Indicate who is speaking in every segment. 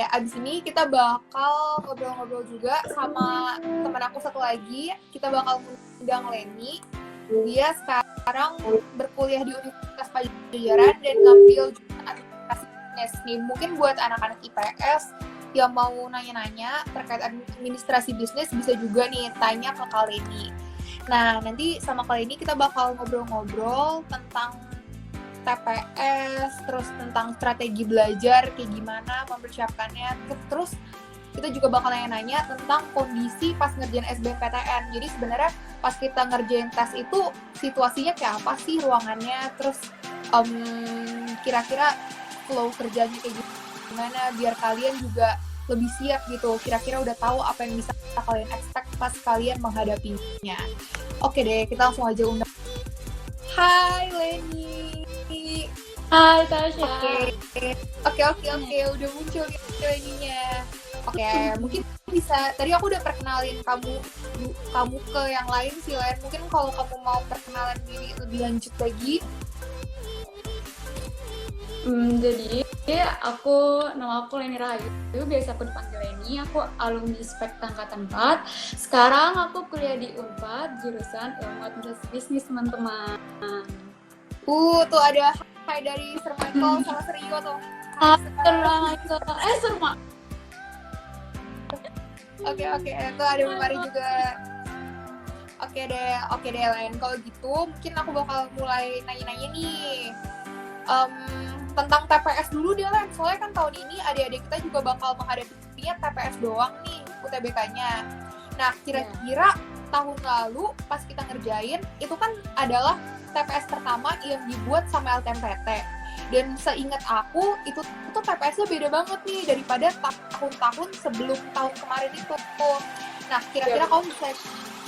Speaker 1: abis ini kita bakal ngobrol-ngobrol juga sama teman aku satu lagi. Kita bakal undang Leni. Dia sekarang berkuliah di Universitas Padjadjaran dan ngambil jurusan administrasi bisnis nih. Mungkin buat anak-anak IPS yang mau nanya-nanya terkait administrasi bisnis bisa juga nih tanya ke Kak Leni. Nah, nanti sama Kak Leni kita bakal ngobrol-ngobrol tentang TPS, terus tentang strategi belajar kayak gimana mempersiapkannya, terus kita juga bakal nanya-nanya tentang kondisi pas ngerjain SBMPTN. Jadi sebenarnya pas kita ngerjain tes itu situasinya kayak apa sih ruangannya, terus kira-kira flow kerjanya kayak gimana biar kalian juga lebih siap gitu, kira-kira udah tahu apa yang bisa kalian expect pas kalian menghadapinya. Oke deh, kita langsung aja undang. Hai Leni.
Speaker 2: Hai Tasya.
Speaker 1: Oke, udah muncul nih Leninya. Oke, mungkin bisa, tadi aku udah perkenalin kamu ke yang lain sih Len. Mungkin kalau kamu mau perkenalan diri lebih lanjut lagi.
Speaker 2: Jadi nama aku Leni Rahayu, biasa aku dipanggil Leni. Aku alumni SPEK Angkatan 4. Sekarang aku kuliah di Unpad, jurusan Ilmu Administrasi Bisnis, teman-teman.
Speaker 1: Tuh ada hai dari Sir Michael sama Sir Rio tuh.
Speaker 2: Sir Ma.
Speaker 1: Oke, tuh ada Mari juga. Oke deh Len. Kalau gitu mungkin aku bakal mulai nanya-nanya nih. Tentang TPS dulu deh Len, soalnya kan tahun ini adik-adik kita juga bakal menghadapi TPS doang nih UTBK-nya. Nah, kira-kira tahun lalu pas kita ngerjain itu kan adalah TPS pertama yang dibuat sama LTMPT. Dan seingat aku itu TPS-nya beda banget nih daripada tahun-tahun sebelum tahun kemarin itu. Nah, kira-kira kamu bisa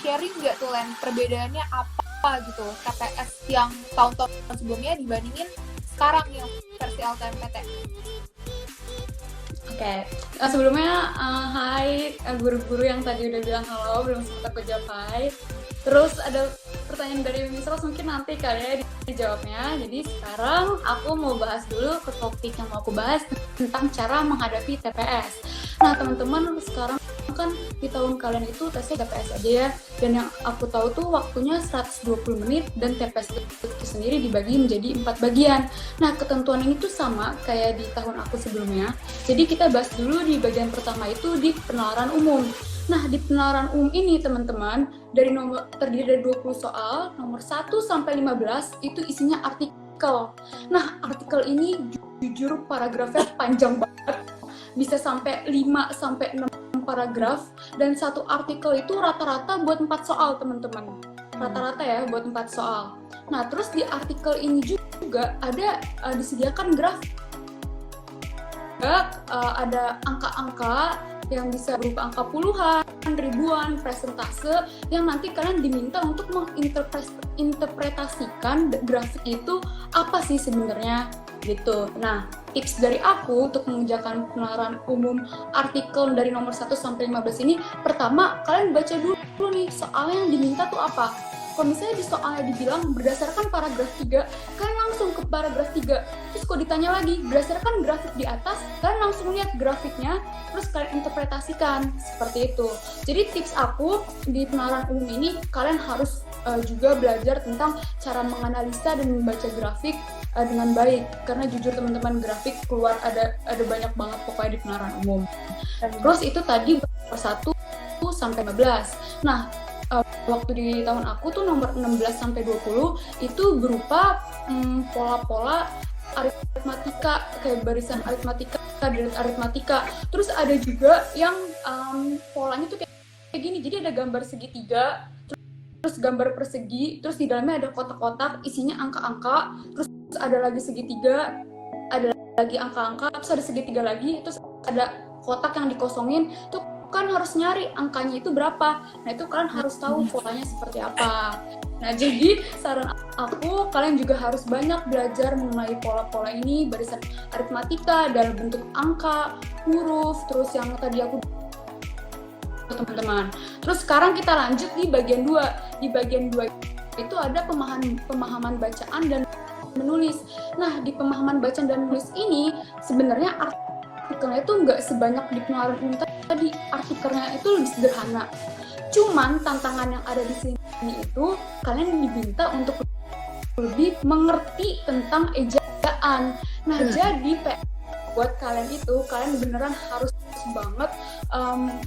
Speaker 1: sharing nggak tuh Len, perbedaannya apa gitu TPS yang tahun-tahun sebelumnya dibandingin sekarang yang versi LTMPT.
Speaker 2: Oke. Sebelumnya hai guru-guru yang tadi udah bilang halo, belum sempat aku jawab hai. Terus ada pertanyaan dari Misros, mungkin nanti kalian dijawabnya. Jadi sekarang aku mau bahas dulu ke topik yang mau aku bahas tentang cara menghadapi TPS. Nah teman-teman, sekarang kan di tahun kalian itu tesnya TPS aja ya, dan yang aku tahu tuh waktunya 120 menit dan TPS itu sendiri dibagi menjadi 4 bagian. Nah ketentuan ini tuh sama kayak di tahun aku sebelumnya. Jadi kita bahas dulu di bagian pertama itu di penalaran umum. Nah di penalaran umum ini teman-teman terdiri dari 20 soal, nomor 1 sampai 15 itu isinya artikel. Nah artikel ini jujur paragrafnya panjang banget, bisa sampai 5 sampai 6 paragraf, dan satu artikel itu rata-rata buat 4 soal teman-teman. Rata-rata ya buat 4 soal. Nah terus di artikel ini juga ada disediakan grafik, ada angka-angka yang bisa berupa angka puluhan, ribuan, presentase yang nanti kalian diminta untuk menginterpretasikan grafik itu apa sih sebenarnya gitu. Nah, tips dari aku untuk mengerjakan penalaran umum artikel dari nomor 1 sampai 15 ini, pertama kalian baca dulu nih soalnya yang diminta tuh apa. Kalau misalnya di soalnya dibilang berdasarkan paragraf 3, kalian langsung ke paragraf 3. Terus kalau ditanya lagi, berdasarkan grafik di atas, kalian langsung lihat grafiknya, terus kalian interpretasikan, seperti itu. Jadi tips aku di penalaran umum ini, kalian harus juga belajar tentang cara menganalisa dan membaca grafik dengan baik. Karena jujur teman-teman, grafik keluar ada banyak banget pokoknya di penalaran umum. Terus itu tadi nomor 1 sampai 15. Nah, waktu di tahun aku tuh nomor 16 sampai 20 itu berupa pola-pola aritmatika, kayak barisan aritmatika, deret aritmatika. Terus ada juga yang polanya tuh kayak gini. Jadi ada gambar segitiga, terus gambar persegi, terus di dalamnya ada kotak-kotak isinya angka-angka, terus ada lagi segitiga, ada lagi angka-angka, terus ada segitiga lagi, terus ada kotak yang dikosongin. Tuh kan harus nyari angkanya itu berapa. Nah itu kalian harus tahu polanya seperti apa. Nah jadi saran aku, kalian juga harus banyak belajar mengenai pola-pola ini, barisan aritmatika dalam bentuk angka, huruf, terus yang tadi aku teman-teman. Terus sekarang kita lanjut di bagian 2. Di bagian 2 itu ada pemahaman bacaan dan menulis. Nah di pemahaman bacaan dan menulis ini sebenarnya artikelnya itu nggak sebanyak di pengeluaran umum tadi. Artikelnya itu lebih sederhana. Cuman tantangan yang ada di sini itu kalian diminta untuk lebih mengerti tentang ejaan. Nah, jadi buat kalian itu, kalian beneran harus banget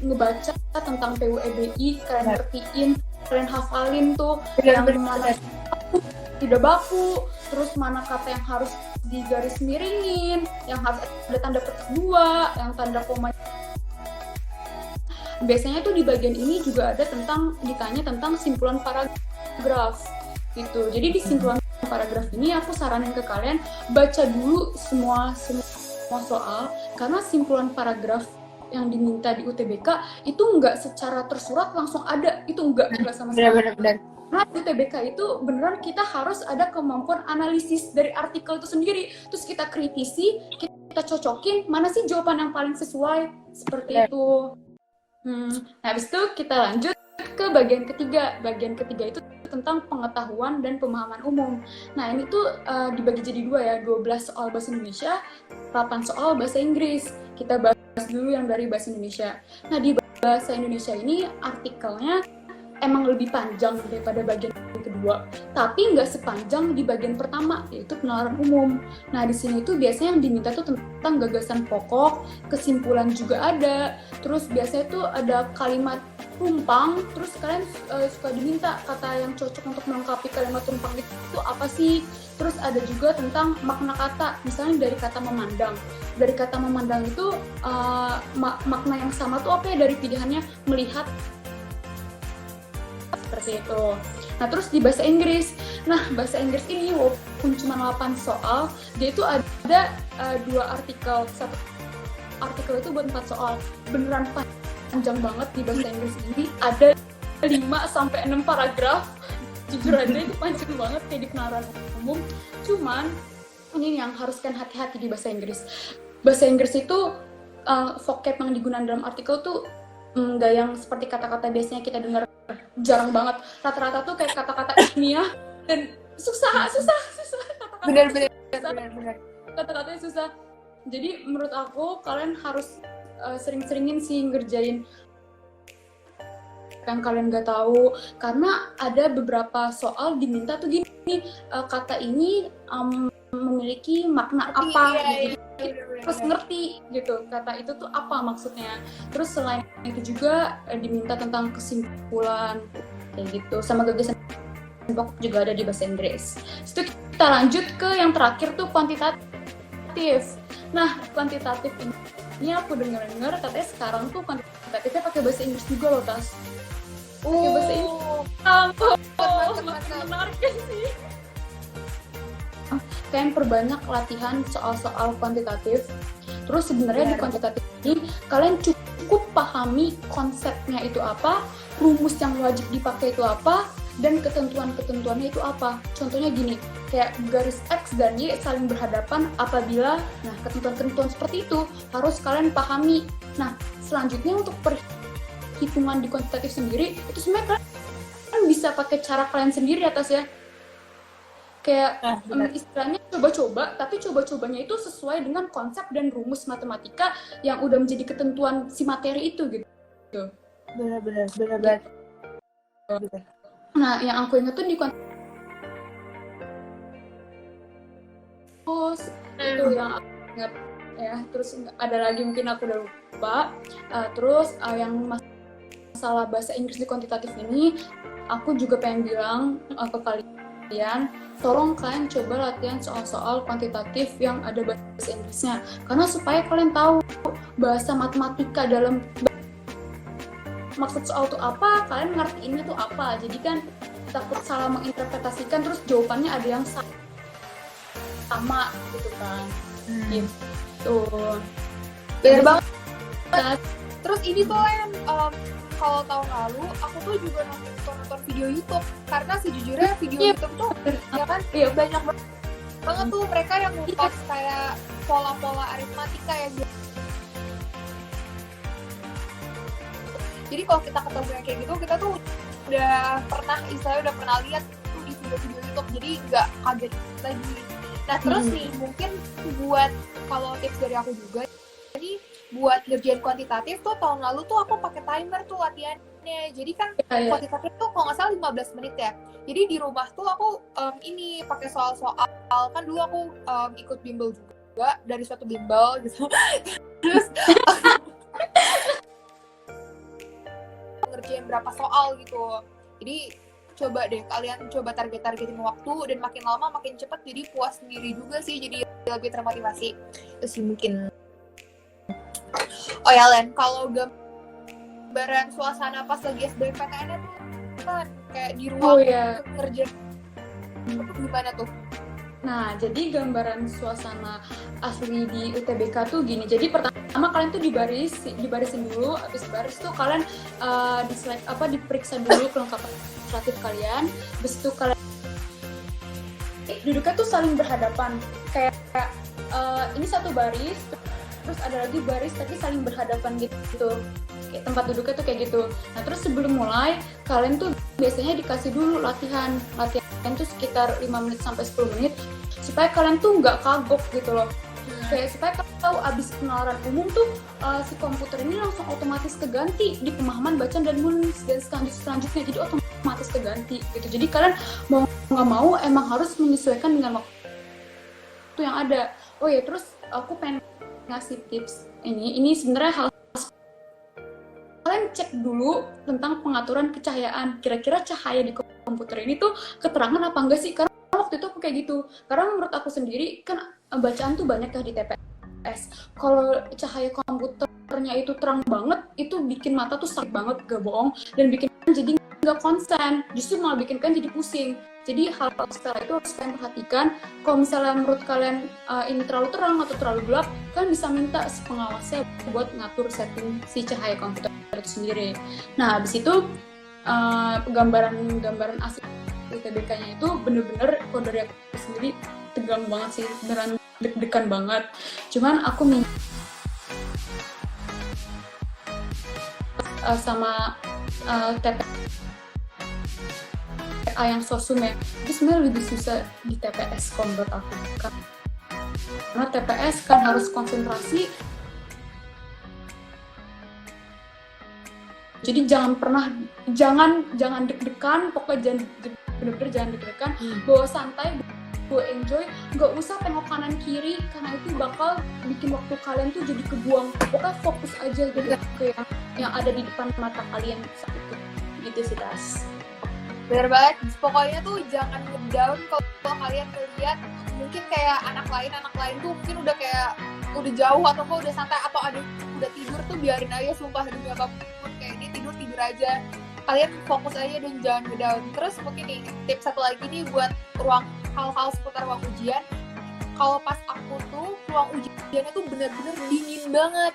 Speaker 2: ngebaca tentang PUEBI, kalian ngertiin, kalian hafalin tuh yang mana tidak baku, terus mana kata yang harus digaris miringin, yang harus ada tanda petik dua, yang tanda koma. Biasanya tuh di bagian ini juga ada ditanya tentang simpulan paragraf gitu. Jadi di simpulan paragraf ini aku saranin ke kalian baca dulu semua soal, karena simpulan paragraf yang diminta di UTBK itu nggak secara tersurat langsung ada, itu nggak sama sekali.
Speaker 1: Benar.
Speaker 2: Nah, di UTBK itu beneran kita harus ada kemampuan analisis dari artikel itu sendiri, terus kita kritisi, kita cocokin mana sih jawaban yang paling sesuai, seperti itu. Nah, habis itu kita lanjut ke bagian ketiga. Bagian ketiga itu tentang pengetahuan dan pemahaman umum. Nah, ini tuh dibagi jadi dua ya, 12 soal bahasa Indonesia, 8 soal bahasa Inggris. Kita bahas dulu yang dari bahasa Indonesia. Nah, di bahasa Indonesia ini artikelnya emang lebih panjang daripada bagian kedua, tapi nggak sepanjang di bagian pertama, yaitu penalaran umum. Nah, di sini tuh biasanya yang diminta tuh tentang gagasan pokok, kesimpulan juga ada, terus biasanya tuh ada kalimat tumpang, terus kalian suka diminta kata yang cocok untuk melengkapi kalimat tumpang itu apa sih. Terus ada juga tentang makna kata, misalnya dari kata memandang. Dari kata memandang itu makna yang sama tuh apa ya dari pilihannya, melihat, seperti itu. Nah, terus di bahasa Inggris. Nah, bahasa Inggris ini walaupun cuma 8 soal, dia itu ada 2 artikel. Satu artikel itu buat 4 soal. Beneran panjang banget di bahasa Inggris ini. Ada 5-6 paragraf. Jujur aja itu panjang banget kayak di penalaran umum. Cuman ini yang harus kan hati-hati di bahasa Inggris. Bahasa Inggris itu vocab yang digunakan dalam artikel tuh nggak yang seperti kata-kata biasanya kita dengar, jarang banget. Rata-rata tuh kayak kata-kata ilmiah dan susah
Speaker 1: Benar.
Speaker 2: Kata-katanya susah. Jadi menurut aku kalian harus sering-seringin sih ngerjain yang kalian nggak tahu, karena ada beberapa soal diminta tuh gini, kata ini memiliki makna apa, gitu. Harus ngerti gitu kata itu tuh apa maksudnya. Terus selain itu juga diminta tentang kesimpulan kayak gitu, sama gagasan pokok juga ada di bahasa Inggris. Setelah kita lanjut ke yang terakhir tuh kuantitatif. Nah, kuantitatif ini aku dengar katanya sekarang tuh kuantitatifnya pakai bahasa Inggris juga loh, Tas. Pakai bahasa Inggris. Menarik sih. Kalian perbanyak latihan soal-soal kuantitatif. Terus sebenarnya di kuantitatif ini kalian cukup pahami konsepnya itu apa, rumus yang wajib dipakai itu apa, dan ketentuan-ketentuannya itu apa. Contohnya gini, kayak garis X dan Y saling berhadapan apabila, nah ketentuan-ketentuan seperti itu harus kalian pahami. Nah, selanjutnya untuk perhitungan di kuantitatif sendiri, itu sebenarnya kalian bisa pakai cara kalian sendiri atas ya. Kayak istilahnya coba-coba, tapi coba-cobanya itu sesuai dengan konsep dan rumus matematika yang udah menjadi ketentuan si materi itu gitu.
Speaker 1: Benar.
Speaker 2: Nah, yang aku ingat tuh di itu yang aku ingat ya. Terus ada lagi mungkin aku udah lupa. Terus yang masalah bahasa Inggris di kuantitatif ini, aku juga pengen bilang ke kalian, tolong kalian coba latihan soal-soal kuantitatif yang ada bahasa Inggrisnya, karena supaya kalian tahu bahasa matematika dalam maksud soal itu apa, kalian ngertiinnya tuh apa. Jadi kan takut salah menginterpretasikan terus jawabannya ada yang sama gitu kan. Gitu.
Speaker 1: Bener banget. Terus ini tuh yang kalau tahun lalu aku tuh juga nonton video YouTube, karena sejujurnya video YouTube tuh ya kan banyak banget tuh mereka yang ngupas kayak pola-pola aritmatika ya. Jadi kalau kita ketemu yang kayak gitu, kita tuh udah pernah lihat tuh di video-video YouTube, jadi nggak kaget lagi. Nah terus nih mungkin buat kalau tips dari aku juga, ini lagi buat ngerjain kuantitatif tuh tahun lalu tuh aku pakai timer tuh latihannya. Jadi kan kuantitatif tuh kalau nggak salah 15 menit ya. Jadi di rumah tuh aku ini pakai soal-soal, kan dulu aku ikut bimbel juga dari suatu bimbel gitu. Terus ngerjain berapa soal gitu. Jadi coba deh kalian coba targetin waktu, dan makin lama makin cepet, jadi puas sendiri juga sih, jadi lebih termotivasi. Itu sih mungkin. Oh ya Len, kalau gambaran suasana pas lagi SBMPTN itu kan kayak di ruang ngerjain itu gimana tuh?
Speaker 2: Nah, jadi gambaran suasana asli di UTBK tuh gini. Jadi pertama kalian tuh dibarisin dulu. Habis baris tuh kalian diperiksa dulu kelengkapan administratif kalian. Habis itu kalian duduknya tuh saling berhadapan. Kayak ini satu baris, terus ada lagi baris tapi saling berhadapan gitu. Kayak tempat duduknya tuh kayak gitu. Nah, terus sebelum mulai kalian tuh biasanya dikasih dulu latihan tuh sekitar 5 menit sampai 10 menit supaya kalian tuh nggak kagok gitu loh. Kayak supaya kalian tahu abis penalaran umum tuh si komputer ini langsung otomatis keganti di pemahaman bacaan dan menulis dan selanjutnya, jadi otomatis keganti gitu. Jadi kalian mau nggak mau emang harus menyesuaikan dengan waktu yang ada. Oh ya, terus aku pengen ngasih tips ini sebenarnya hal kalian cek dulu tentang pengaturan kecahayaan. Kira-kira cahaya di komputer ini tuh keterangan apa enggak sih? Karena waktu itu aku kayak gitu. Karena menurut aku sendiri kan bacaan tuh banyak ya di TPS. Kalau cahaya komputernya itu terang banget, itu bikin mata tuh sakit banget, gak bohong, dan bikin jadi nggak konsen. Justru malah bikin kan jadi pusing. Jadi hal setelah itu harus kalian perhatikan. Kalau misalnya menurut kalian ini terlalu terang atau terlalu gelap, kalian bisa minta si pengawasnya buat ngatur setting si cahaya komputer itu sendiri. Nah, habis itu gambaran asli UTBK-nya itu bener-bener kalau dari aku sendiri tegang banget sih, beneran deg-degan banget. Cuman aku sama TPA yang sosum ya, itu sebenarnya lebih susah di TPS kalau menurut aku. Karena TPS kan harus konsentrasi. Jadi jangan deg-degan, pokoknya bener-bener jangan deg-degan, bawa santai, bawa enjoy, nggak usah tengok kanan kiri karena itu bakal bikin waktu kalian tuh jadi kebuang. Pokoknya fokus aja gitu ke yang ada di depan mata kalian saat itu. Gitu sih, Tas.
Speaker 1: Bener banget, pokoknya tuh jangan ngedown kalau kalian melihat mungkin kayak anak lain tuh mungkin udah jauh atau udah santai atau ada udah tidur tuh biarin aja, sumpah demi apapun kayak ini tidur aja, kalian fokus aja dan jangan ngedown. Terus mungkin nih tips satu lagi nih buat hal-hal seputar ruang ujian. Kalau pas aku tuh ruang ujiannya tuh bener-bener dingin banget,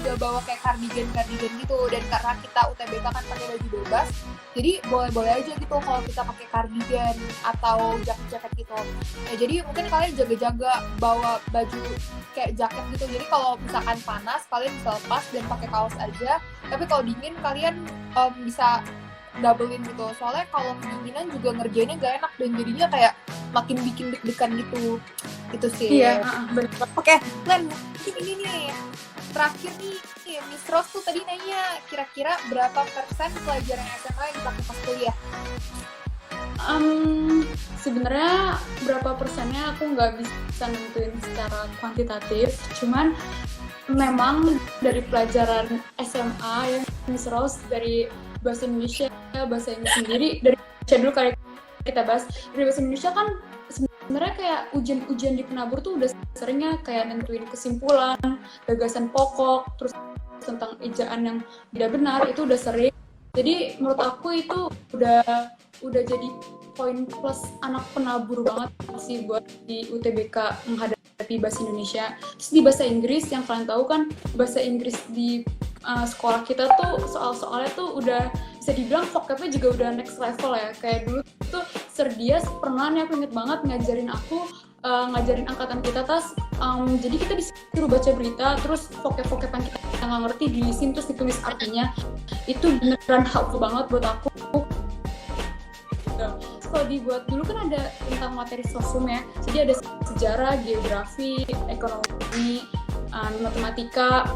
Speaker 1: udah bawa kayak kardigan gitu, dan karena kita UTBK kan pakai baju bebas, jadi boleh aja gitu kalau kita pakai kardigan atau jaket gitu. Ya, jadi mungkin kalian jaga-jaga bawa baju kayak jaket gitu, jadi kalau misalkan panas kalian bisa lepas dan pakai kaos aja, tapi kalau dingin kalian bisa doublein gitu, soalnya kalau kedinginan juga ngerjainnya gak enak dan jadinya kayak makin bikin deg-degan gitu sih.
Speaker 2: Iya, bener.
Speaker 1: Oke, Len, ini nih terakhir nih, Miss Rose tuh tadi nanya kira-kira berapa persen pelajaran SMA yang dipakai pas kuliah?
Speaker 2: Sebenarnya berapa persennya aku nggak bisa nentuin secara kuantitatif, cuman memang dari pelajaran SMA yang Miss Rose dari bahasa Indonesia, bahasa Inggris sendiri, dari dulu kayak kita bahas, dari bahasa Indonesia kan sebenarnya kayak ujian di penabur tuh udah seringnya kayak nentuin kesimpulan, gagasan pokok, terus tentang ejaan yang tidak benar, itu udah sering. Jadi menurut aku itu udah jadi poin plus anak penabur banget sih buat di UTBK menghadapi bahasa Indonesia. Terus di bahasa Inggris, yang kalian tahu kan bahasa Inggris di sekolah kita tuh soal-soalnya tuh udah bisa dibilang vocabnya juga udah next level ya. Kayak dulu tuh Serdias pernah nih, aku inget banget ngajarin angkatan kita, Tas. Jadi kita disuruh baca berita, terus vocab yang kita nggak ngerti dilisin terus ditulis artinya. Itu beneran helpful banget buat aku. Kalau dibuat dulu kan ada tentang materi sosum ya, jadi ada sejarah, geografi, ekonomi, matematika,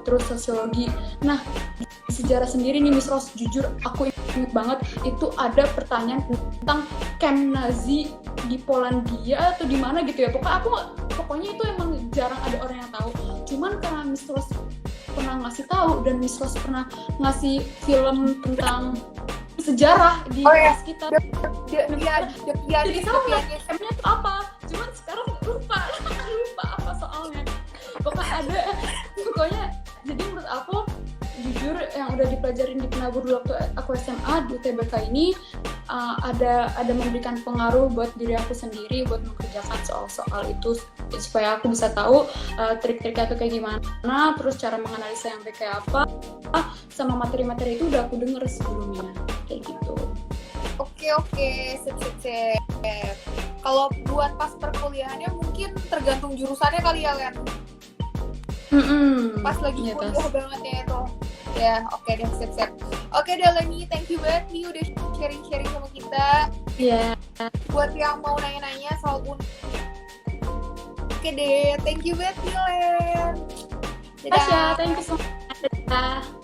Speaker 2: terus sosiologi. Nah, di sejarah sendiri nih Miss Rose, jujur aku ingat banget itu ada pertanyaan tentang camp Nazi di Polandia atau di mana gitu ya. Pokoknya itu emang jarang ada orang yang tahu. Cuman karena Miss Rose pernah ngasih tahu dan Miss Rose pernah ngasih film tentang sejarah di kelas kita. Jadi sama camp-nya itu apa? Cuman sekarang lupa apa soalnya. Pokoknya jadi menurut aku jujur yang udah dipelajarin di Penabur dulu waktu aku SMA di UTBK ini ada memberikan pengaruh buat diri aku sendiri buat mengerjakan soal-soal itu supaya aku bisa tahu trik-triknya itu kayak gimana, terus cara menganalisa yang kayak apa, sama materi-materi itu udah aku denger sebelumnya kayak gitu.
Speaker 1: Oke, sip. Kalau buat pas perkuliahannya mungkin tergantung jurusannya kali ya, Len. Pas lagi kuliah banget ya itu. Ya, oke deh, sip. Oke deh Leni, thank you banget nih udah sharing-sharing sama kita.
Speaker 2: Iya.
Speaker 1: Buat yang mau nanya-nanya soal Oke deh, thank you banget nih Len.
Speaker 2: Dadah. Tasya, thank you so much. Dadah.